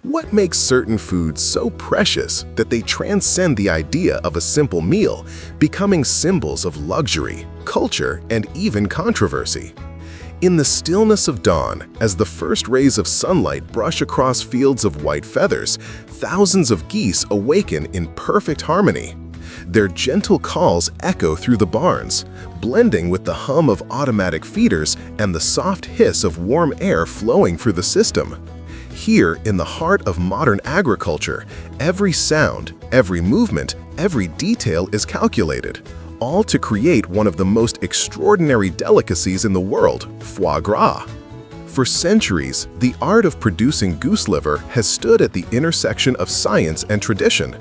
What makes certain foods so precious that they transcend the idea of a simple meal, becoming symbols of luxury, culture, and even controversy? In the stillness of dawn, as the first rays of sunlight brush across fields of white feathers, thousands of geese awaken in perfect harmony. Their gentle calls echo through the barns, blending with the hum of automatic feeders and the soft hiss of warm air flowing through the system. Here, in the heart of modern agriculture, every sound, every movement, every detail is calculated, all to create one of the most extraordinary delicacies in the world, foie gras. For centuries, the art of producing goose liver has stood at the intersection of science and tradition.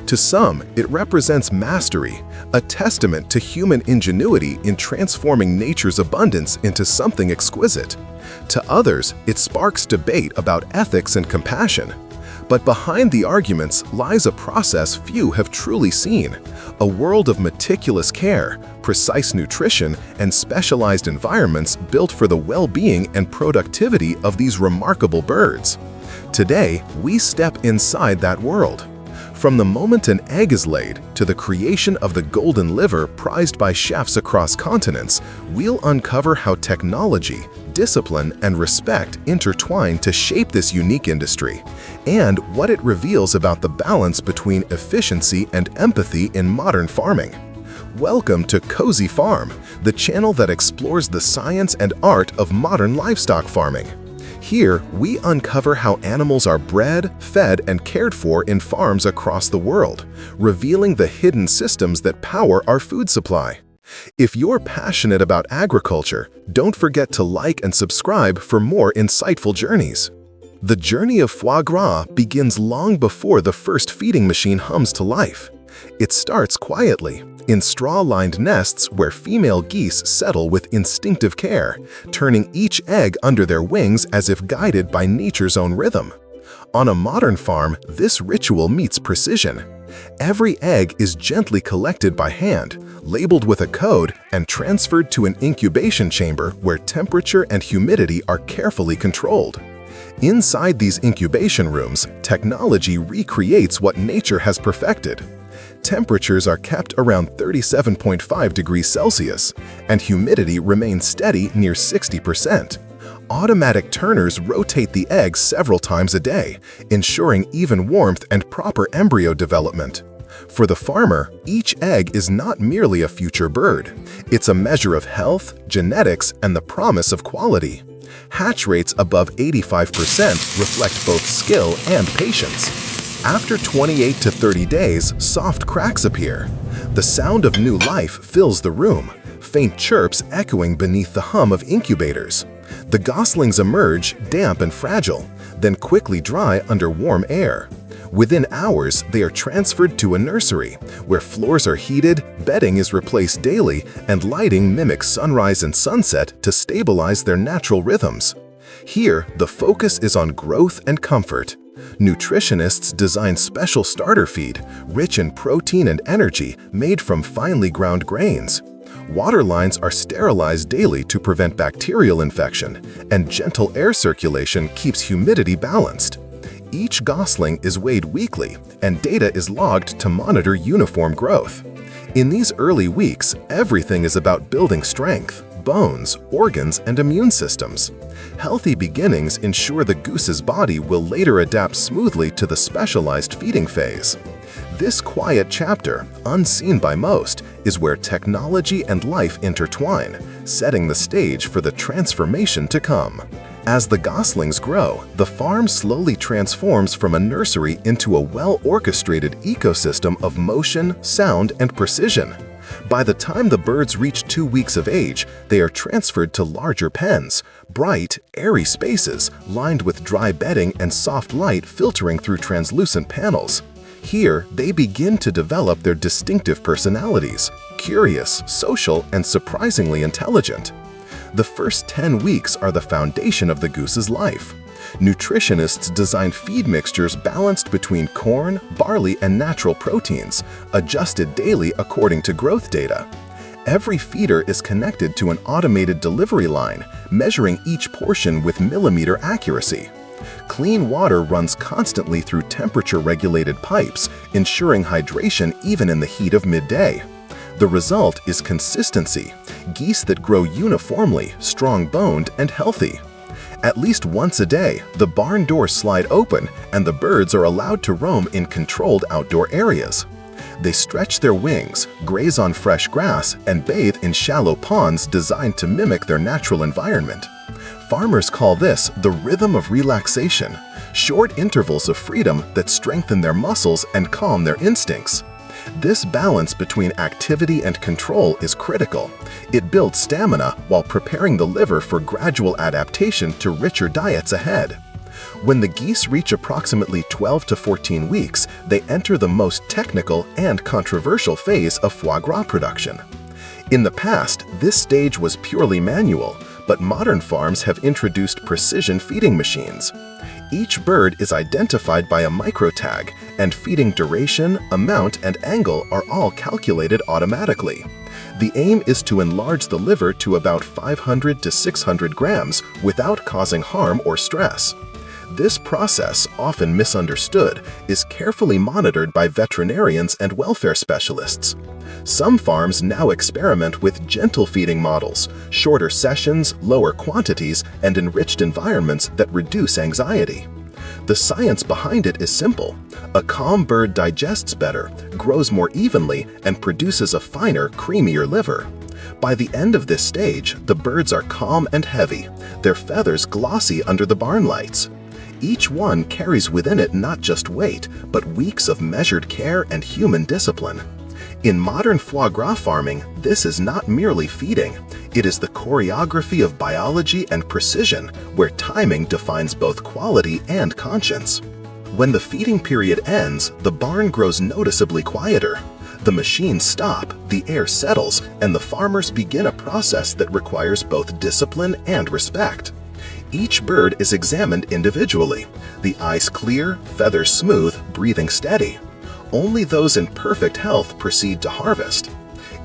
To some, it represents mastery, a testament to human ingenuity in transforming nature's abundance into something exquisite. To others, it sparks debate about ethics and compassion. But behind the arguments lies a process few have truly seen, a world of meticulous care, precise nutrition, and specialized environments built for the well-being and productivity of these remarkable birds. Today, we step inside that world. From the moment an egg is laid to the creation of the golden liver prized by chefs across continents, we'll uncover how technology, discipline, and respect intertwine to shape this unique industry, and what it reveals about the balance between efficiency and empathy in modern farming. Welcome to Cozy Farm, the channel that explores the science and art of modern livestock farming. Here, we uncover how animals are bred, fed, and cared for in farms across the world, revealing the hidden systems that power our food supply. If you're passionate about agriculture, don't forget to like and subscribe for more insightful journeys. The journey of foie gras begins long before the first feeding machine hums to life. It starts quietly, in straw-lined nests where female geese settle with instinctive care, turning each egg under their wings as if guided by nature's own rhythm. On a modern farm, this ritual meets precision. Every egg is gently collected by hand, labeled with a code, and transferred to an incubation chamber where temperature and humidity are carefully controlled. Inside these incubation rooms, technology recreates what nature has perfected. Temperatures are kept around 37.5 degrees Celsius, and humidity remains steady near 60%. Automatic turners rotate the eggs several times a day, ensuring even warmth and proper embryo development. For the farmer, each egg is not merely a future bird. It's a measure of health, genetics, and the promise of quality. Hatch rates above 85% reflect both skill and patience. After 28 to 30 days, soft cracks appear. The sound of new life fills the room, faint chirps echoing beneath the hum of incubators. The goslings emerge, damp and fragile, then quickly dry under warm air. Within hours, they are transferred to a nursery, where floors are heated, bedding is replaced daily, and lighting mimics sunrise and sunset to stabilize their natural rhythms. Here, the focus is on growth and comfort. Nutritionists design special starter feed, rich in protein and energy, made from finely ground grains. Water lines are sterilized daily to prevent bacterial infection, and gentle air circulation keeps humidity balanced. Each gosling is weighed weekly, and data is logged to monitor uniform growth. In these early weeks, everything is about building strength, bones, organs, and immune systems. Healthy beginnings ensure the goose's body will later adapt smoothly to the specialized feeding phase. This quiet chapter, unseen by most, is where technology and life intertwine, setting the stage for the transformation to come. As the goslings grow, the farm slowly transforms from a nursery into a well-orchestrated ecosystem of motion, sound, and precision. By the time the birds reach 2 weeks of age, they are transferred to larger pens, bright, airy spaces lined with dry bedding and soft light filtering through translucent panels. Here, they begin to develop their distinctive personalities, curious, social, and surprisingly intelligent. The first 10 weeks are the foundation of the goose's life. Nutritionists design feed mixtures balanced between corn, barley, and natural proteins, adjusted daily according to growth data. Every feeder is connected to an automated delivery line, measuring each portion with millimeter accuracy. Clean water runs constantly through temperature-regulated pipes, ensuring hydration even in the heat of midday. The result is consistency, geese that grow uniformly, strong-boned, and healthy. At least once a day, the barn doors slide open and the birds are allowed to roam in controlled outdoor areas. They stretch their wings, graze on fresh grass, and bathe in shallow ponds designed to mimic their natural environment. Farmers call this the rhythm of relaxation, short intervals of freedom that strengthen their muscles and calm their instincts. This balance between activity and control is critical. It builds stamina while preparing the liver for gradual adaptation to richer diets ahead. When the geese reach approximately 12 to 14 weeks, they enter the most technical and controversial phase of foie gras production. In the past, this stage was purely manual, but modern farms have introduced precision feeding machines. Each bird is identified by a microtag, and feeding duration, amount, and angle are all calculated automatically. The aim is to enlarge the liver to about 500 to 600 grams without causing harm or stress. This process, often misunderstood, is carefully monitored by veterinarians and welfare specialists. Some farms now experiment with gentle feeding models, shorter sessions, lower quantities, and enriched environments that reduce anxiety. The science behind it is simple. A calm bird digests better, grows more evenly, and produces a finer, creamier liver. By the end of this stage, the birds are calm and heavy, their feathers glossy under the barn lights. Each one carries within it not just weight, but weeks of measured care and human discipline. In modern foie gras farming, this is not merely feeding. It is the choreography of biology and precision, where timing defines both quality and conscience. When the feeding period ends, the barn grows noticeably quieter. The machines stop, the air settles, and the farmers begin a process that requires both discipline and respect. Each bird is examined individually, the eyes clear, feathers smooth, breathing steady. Only those in perfect health proceed to harvest.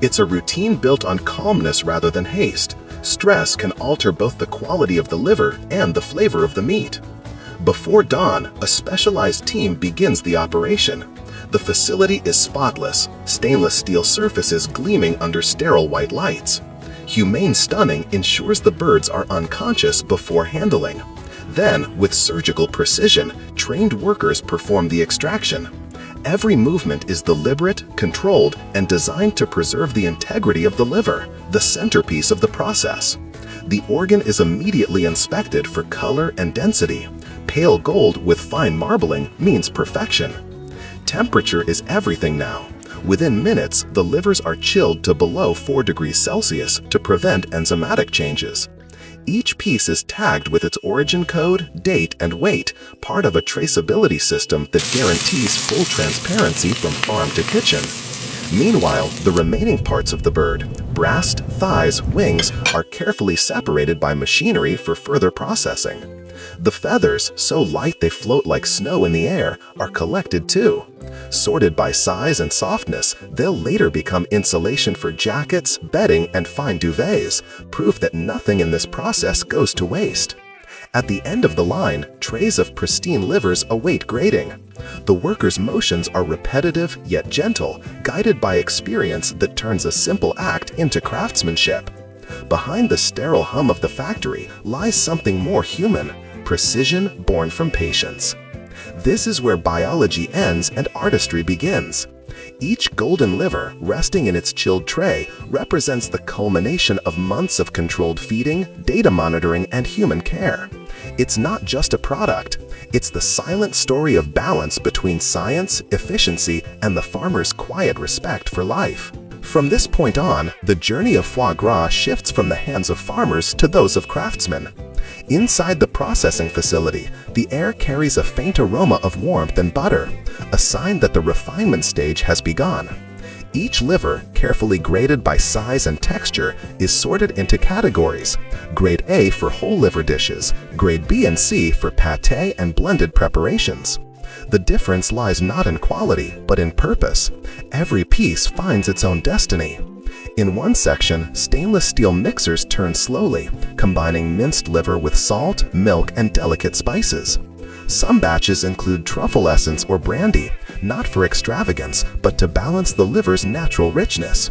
It's a routine built on calmness rather than haste. Stress can alter both the quality of the liver and the flavor of the meat. Before dawn, a specialized team begins the operation. The facility is spotless, stainless steel surfaces gleaming under sterile white lights. Humane stunning ensures the birds are unconscious before handling. Then, with surgical precision, trained workers perform the extraction. Every movement is deliberate, controlled, and designed to preserve the integrity of the liver, the centerpiece of the process. The organ is immediately inspected for color and density. Pale gold with fine marbling means perfection. Temperature is everything now. Within minutes, the livers are chilled to below 4 degrees Celsius to prevent enzymatic changes. Each piece is tagged with its origin code, date, and weight, part of a traceability system that guarantees full transparency from farm to kitchen. Meanwhile, the remaining parts of the bird, breast, thighs, wings, are carefully separated by machinery for further processing. The feathers, so light they float like snow in the air, are collected too. Sorted by size and softness, they'll later become insulation for jackets, bedding, and fine duvets, proof that nothing in this process goes to waste. At the end of the line, trays of pristine livers await grading. The workers' motions are repetitive yet gentle, guided by experience that turns a simple act into craftsmanship. Behind the sterile hum of the factory lies something more human, precision born from patience. This is where biology ends and artistry begins. Each golden liver, resting in its chilled tray, represents the culmination of months of controlled feeding, data monitoring, and human care. It's not just a product. It's the silent story of balance between science, efficiency, and the farmer's quiet respect for life. From this point on, the journey of foie gras shifts from the hands of farmers to those of craftsmen. Inside the processing facility, the air carries a faint aroma of warmth and butter, a sign that the refinement stage has begun. Each liver, carefully graded by size and texture, is sorted into categories: Grade A for whole liver dishes, Grade B and C for pâté and blended preparations. The difference lies not in quality, but in purpose. Every piece finds its own destiny. In one section, stainless steel mixers turn slowly, combining minced liver with salt, milk, and delicate spices. Some batches include truffle essence or brandy, not for extravagance, but to balance the liver's natural richness.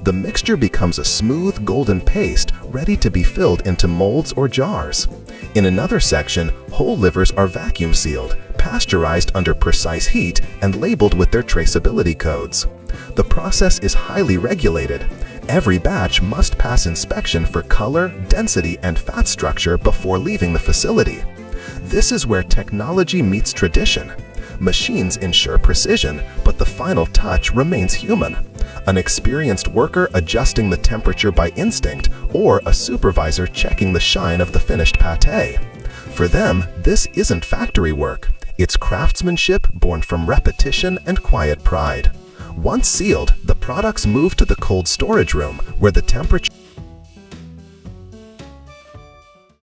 The mixture becomes a smooth, golden paste ready to be filled into molds or jars. In another section, whole livers are vacuum sealed, pasteurized under precise heat, and labeled with their traceability codes. The process is highly regulated. Every batch must pass inspection for color, density, and fat structure before leaving the facility. This is where technology meets tradition. Machines ensure precision, but the final touch remains human. An experienced worker adjusting the temperature by instinct, or a supervisor checking the shine of the finished pâté. For them, this isn't factory work. It's craftsmanship born from repetition and quiet pride. Once sealed, the products move to the cold storage room, where the temperature